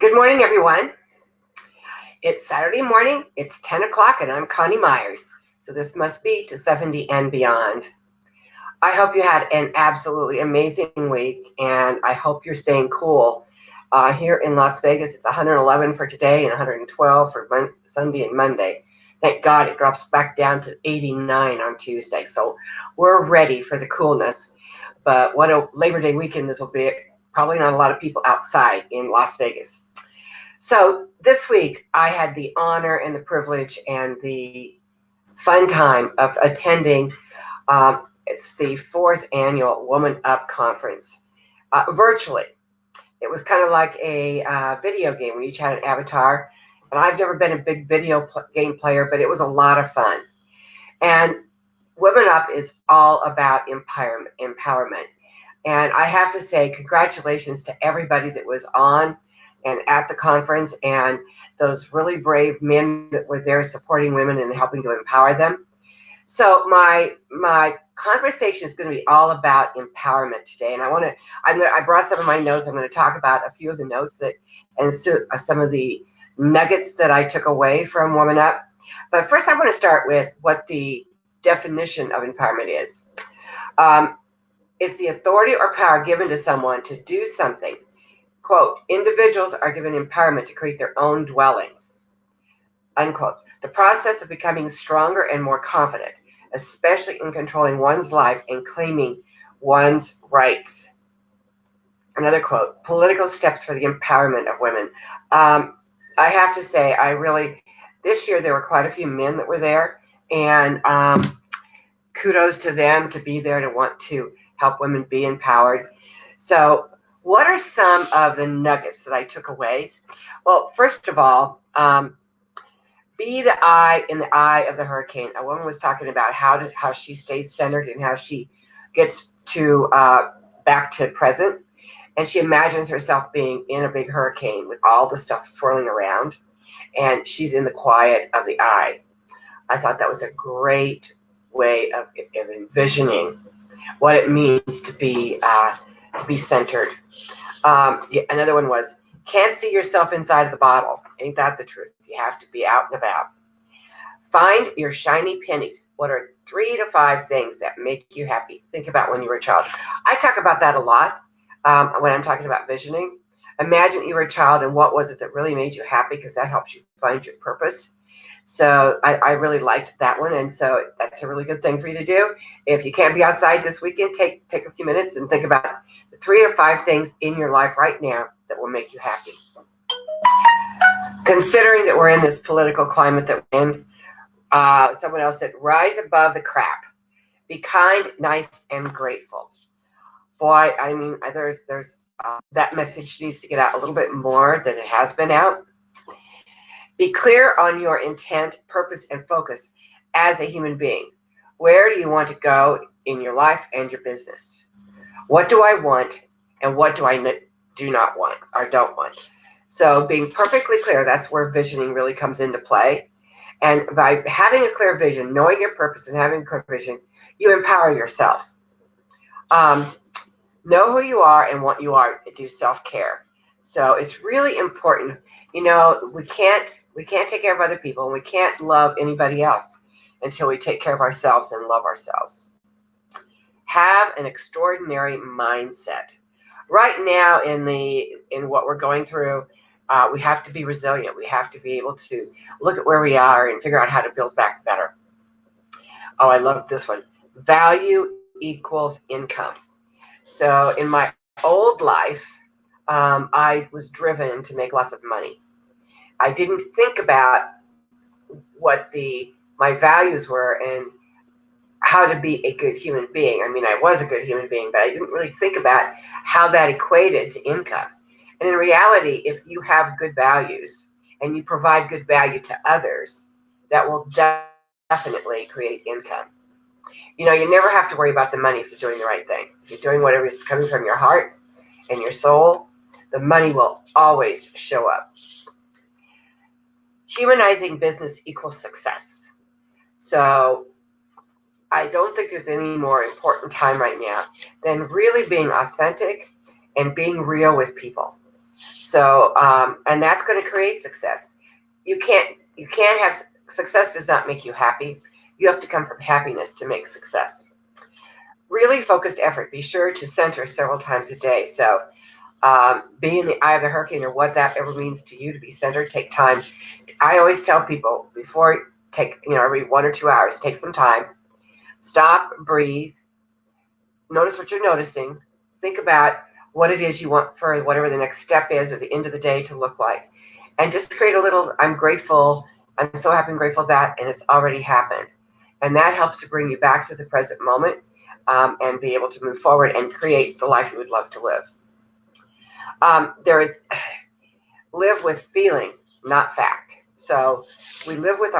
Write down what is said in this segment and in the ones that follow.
Good morning, everyone. It's Saturday morning. It's 10 o'clock, and I'm Connie Myers. So this must be to 70 and beyond. I hope you had an absolutely amazing week, and I hope you're staying cool. Here in Las Vegas, it's 111 for today and 112 for Sunday and Monday. Thank God it drops back down to 89 on Tuesday. So we're ready for the coolness. But what a Labor Day weekend this will be. Probably not a lot of people outside in Las Vegas. So this week, I had the honor and the privilege and the fun time of attending. It's the 4th annual WomanUP conference virtually. It was kind of like a video game. We each had an avatar. And I've never been a big video game player, but it was a lot of fun. And WomanUP is all about empowerment. And I have to say, congratulations to everybody that was on and at the conference, and those really brave men that were there supporting women and helping to empower them. So my conversation is going to be all about empowerment today, and I brought some of my notes. I'm going to talk about a few of the notes and some of the nuggets that I took away from WomanUP. But first, I want to start with what the definition of empowerment is. It's the authority or power given to someone to do something. Quote, individuals are given empowerment to create their own dwellings. Unquote. The process of becoming stronger and more confident, especially in controlling one's life and claiming one's rights. Another quote, political steps for the empowerment of women. I have to say, this year there were quite a few men that were there, and kudos to them to be there to want to help women be empowered. So what are some of the nuggets that I took away? Well, first of all, be the eye in the eye of the hurricane. A woman was talking about how she stays centered and how she gets to back to present. And she imagines herself being in a big hurricane with all the stuff swirling around, and she's in the quiet of the eye. I thought that was a great way of envisioning what it means to be centered. Another one was, can't see yourself inside of the bottle. Ain't that the truth? You have to be out and about. Find your shiny pennies. What are 3 to 5 things that make you happy? Think about when you were a child. I talk about that a lot when I'm talking about visioning. Imagine you were a child and what was it that really made you happy, because that helps you find your purpose. So I really liked that one, and so that's a really good thing for you to do. If you can't be outside this weekend, take a few minutes and think about the 3 or 5 things in your life right now that will make you happy. Considering that we're in this political climate that we're in, someone else said, rise above the crap. Be kind, nice, and grateful. Boy, I mean, there's that message needs to get out a little bit more than it has been out. Be clear on your intent, purpose, and focus as a human being. Where do you want to go in your life and your business? What do I want, and what do I do not want or don't want? So being perfectly clear, that's where visioning really comes into play. And by having a clear vision, knowing your purpose and having a clear vision, you empower yourself. Know who you are and what you are, and do self-care. So it's really important. You know, we can't take care of other people, and we can't love anybody else until we take care of ourselves and love ourselves. Have an extraordinary mindset. Right now in what we're going through, we have to be resilient. We have to be able to look at where we are and figure out how to build back better. Oh, I love this one. Value equals income. So in my old life, I was driven to make lots of money. I didn't think about what my values were and how to be a good human being. I mean, I was a good human being, but I didn't really think about how that equated to income. And in reality, if you have good values and you provide good value to others, that will definitely create income. You know, you never have to worry about the money if you're doing the right thing. If you're doing whatever is coming from your heart and your soul, the money will always show up. Humanizing business equals success. So I don't think there's any more important time right now than really being authentic and being real with people. So, and that's going to create success. You can't have success does not make you happy. You have to come from happiness to make success. Really focused effort. Be sure to center several times a day. So, be in the eye of the hurricane, or what that ever means to you to be centered. Take time. I always tell people before take every 1 or 2 hours, take some time, stop, breathe, notice what you're noticing, think about what it is you want for whatever the next step is or the end of the day to look like, and just create a little I'm grateful, I'm so happy and grateful that, and it's already happened. And that helps to bring you back to the present moment, and be able to move forward and create the life you would love to live. There is live with feeling, not fact. So we live with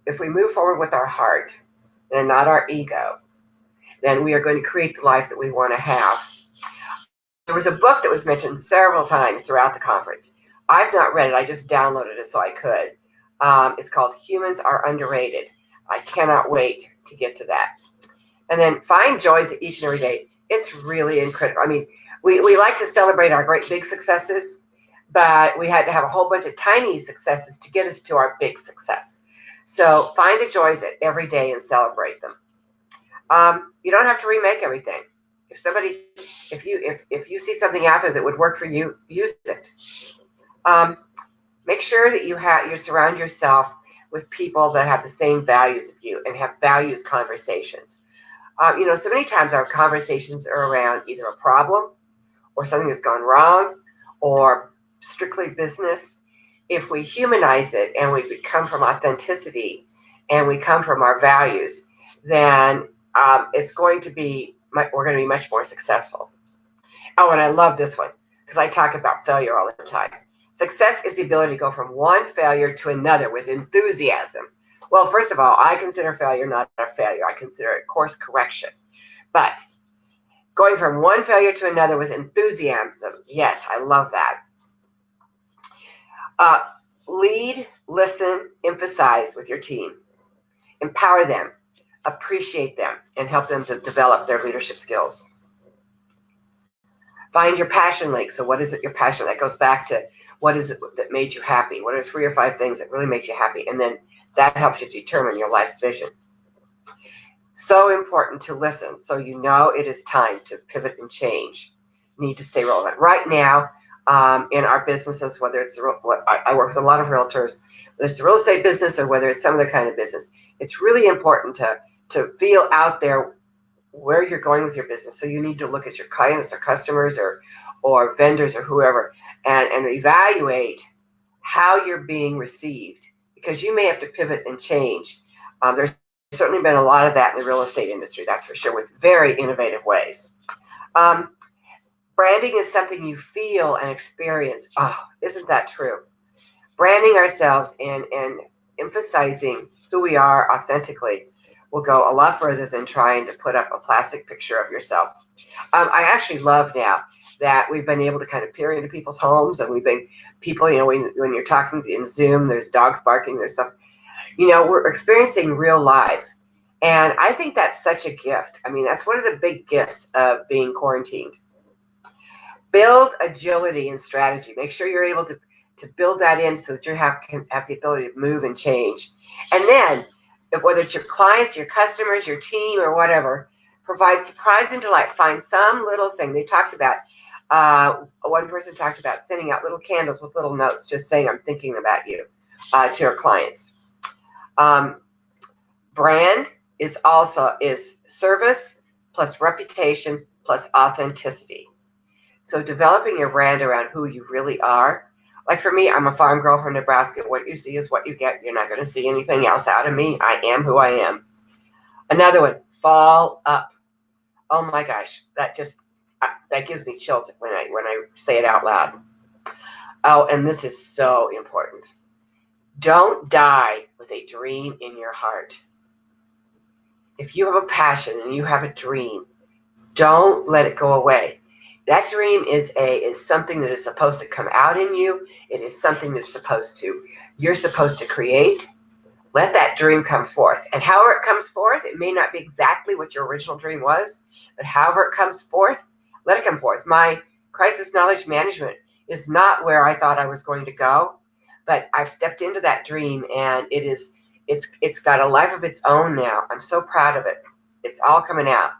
if we move forward with our heart and not our ego, then we are going to create the life that we want to have. There was a book that was mentioned several times throughout the conference. I've not read it. I just downloaded it so I could. It's called Humans Are Underrated. I cannot wait to get to that. And then find joys each and every day. It's really incredible. I mean, we like to celebrate our great big successes, but we had to have a whole bunch of tiny successes to get us to our big success. So find the joys every day and celebrate them. You don't have to remake everything. If you see something out there that would work for you, use it. Make sure that you surround yourself with people that have the same values as you and have values conversations. So many times our conversations are around either a problem or something that's gone wrong or strictly business. If we humanize it and we come from authenticity and we come from our values, then we're going to be much more successful. Oh, and I love this one because I talk about failure all the time. Success is the ability to go from one failure to another with enthusiasm. Well, first of all, I consider failure not a failure. I consider it course correction. But going from one failure to another with enthusiasm, yes, I love that. Lead, listen, emphasize with your team. Empower them, appreciate them, and help them to develop their leadership skills. Find your passion link. So what is it, your passion? That goes back to what is it that made you happy? What are 3 or 5 things that really make you happy? And then that helps you determine your life's vision. So important to listen so you know it is time to pivot and change. You need to stay relevant. Right now, in our businesses, whether it's I work with a lot of realtors, whether it's the real estate business or whether it's some other kind of business, it's really important to feel out there where you're going with your business. So you need to look at your clients or customers or vendors or whoever and evaluate how you're being received, because you may have to pivot and change. There's certainly been a lot of that in the real estate industry, that's for sure, with very innovative ways. Branding is something you feel and experience. Oh, isn't that true? Branding ourselves and emphasizing who we are authentically will go a lot further than trying to put up a plastic picture of yourself. I actually love now that we've been able to kind of peer into people's homes, and we've been people, when you're talking in Zoom, there's dogs barking, there's stuff, we're experiencing real life. And I think that's such a gift. I mean, that's one of the big gifts of being quarantined. Build agility and strategy. Make sure you're able to build that in so that you have the ability to move and change. And then, whether it's your clients, your customers, your team, or whatever, provide surprise and delight. Find some little thing. They talked about, one person talked about sending out little candles with little notes, just saying, I'm thinking about you, to our clients. Brand is service plus reputation plus authenticity. So developing your brand around who you really are. Like for me, I'm a farm girl from Nebraska. What you see is what you get. You're not going to see anything else out of me. I am who I am. Another one, fall up. Oh my gosh, that gives me chills when I say it out loud. Oh, and this is so important. Don't die with a dream in your heart. If you have a passion and you have a dream, don't let it go away. That dream is something that is supposed to come out in you. It is something you're supposed to create. Let that dream come forth. And however it comes forth, it may not be exactly what your original dream was, but however it comes forth, let it come forth. My crisis knowledge management is not where I thought I was going to go, but I've stepped into that dream, and it's got a life of its own now. I'm so proud of it. It's all coming out.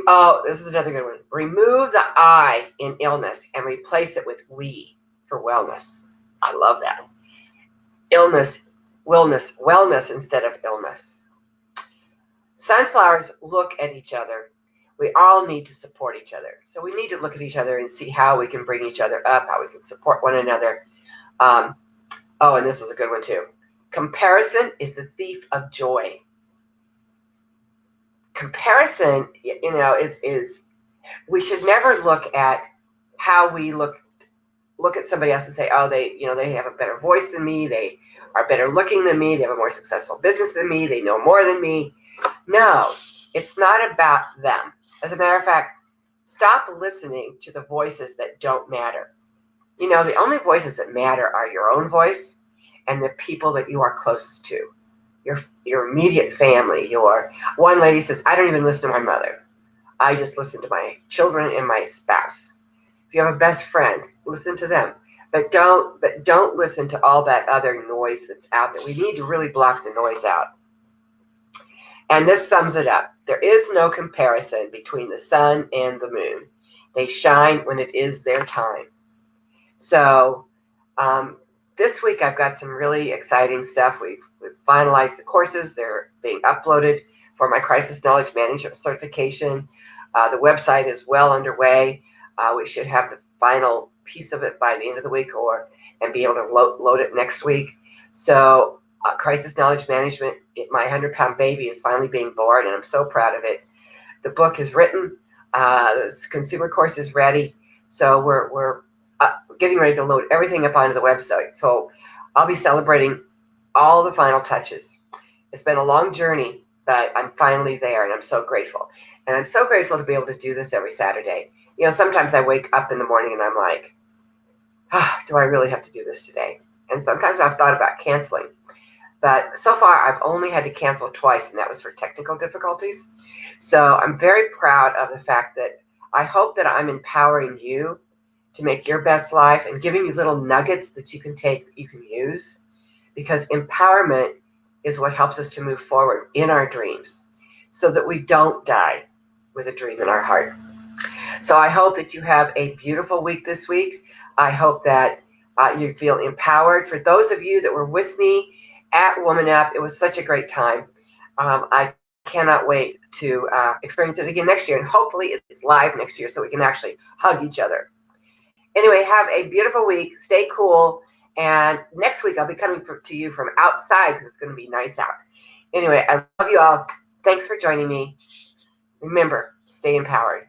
Oh, this is another good one. Remove the I in illness and replace it with we for wellness. I love that. Illness, wellness instead of illness. Sunflowers look at each other. We all need to support each other. So we need to look at each other and see how we can bring each other up, how we can support one another. Oh, and this is a good one too. Comparison is the thief of joy. Comparison, is we should never look at how we look at somebody else and say, oh, they have a better voice than me, they are better looking than me, they have a more successful business than me, they know more than me. No, it's not about them. As a matter of fact, stop listening to the voices that don't matter. The only voices that matter are your own voice and the people that you are closest to, your immediate family. One lady says, I don't even listen to my mother. I just listen to my children and my spouse. If you have a best friend, listen to them. But don't listen to all that other noise that's out there. We need to really block the noise out. And this sums it up. There is no comparison between the sun and the moon. They shine when it is their time. So this week I've got some really exciting stuff. We've finalized the courses. They're being uploaded for my Crisis Knowledge Management certification. The website is well underway. We should have the final piece of it by the end of the week and be able to load it next week. So Crisis Knowledge Management, my 100-pound baby is finally being born, and I'm so proud of it. The book is written. The consumer course is ready. So we're getting ready to load everything up onto the website. So I'll be celebrating all the final touches. It's been a long journey, but I'm finally there, and I'm so grateful. And I'm so grateful to be able to do this every Saturday. Sometimes I wake up in the morning and I'm like, do I really have to do this today? And sometimes I've thought about canceling. But so far, I've only had to cancel twice, and that was for technical difficulties. So I'm very proud of the fact that I hope that I'm empowering you to make your best life and giving you little nuggets that you can take, that you can use. Because empowerment is what helps us to move forward in our dreams so that we don't die with a dream in our heart. So I hope that you have a beautiful week this week. I hope that you feel empowered. For those of you that were with me at WomanUP, it was such a great time. I cannot wait to experience it again next year. And hopefully it's live next year so we can actually hug each other. Anyway, have a beautiful week. Stay cool. And next week I'll be coming to you from outside because it's going to be nice out. Anyway, I love you all. Thanks for joining me. Remember, stay empowered.